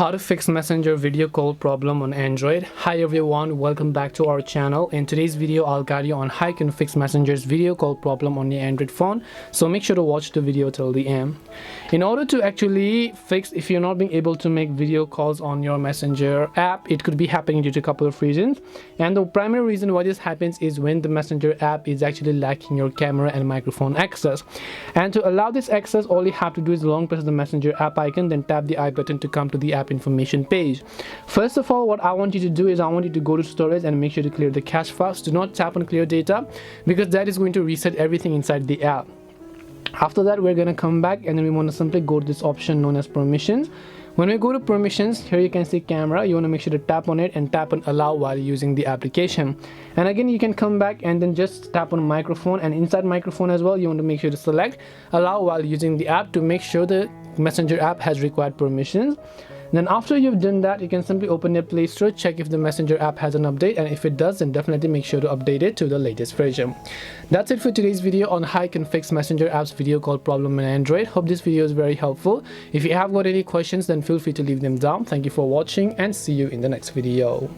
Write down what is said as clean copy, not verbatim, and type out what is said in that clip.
How to fix Messenger video call problem on Android. Hi everyone, welcome back to our channel. In today's video I'll guide you on how you can fix Messenger's video call problem on your Android phone, so make sure to watch the video till the end. In order to actually fix if you're not being able to make video calls on your Messenger app, it could be happening due to a couple of reasons, and the primary reason why this happens is when the Messenger app is actually lacking your camera and microphone access. And to allow this access, all you have to do is long press the Messenger app icon, then tap the I button to come to the app information page. First of all, what I want you to do is I want you to go to storage and make sure to clear the cache files. Do not tap on clear data, because that is going to reset everything inside the app. After that, we're going to come back and then we want to simply go to this option known as permissions. When we go to permissions, here you can see camera. You want to make sure to tap on it and tap on allow while using the application. And again, you can come back and then just tap on microphone, and inside microphone as well, you want to make sure to select allow while using the app to make sure the Messenger app has required permissions. Then after you've done that, you can simply open your Play Store, check if the Messenger app has an update, and if it does, then definitely make sure to update it to the latest version. That's it for today's video on how you can fix Messenger app's video call problem in Android. Hope this video is very helpful. If you have got any questions, then feel free to leave them down. Thank you for watching and see you in the next video.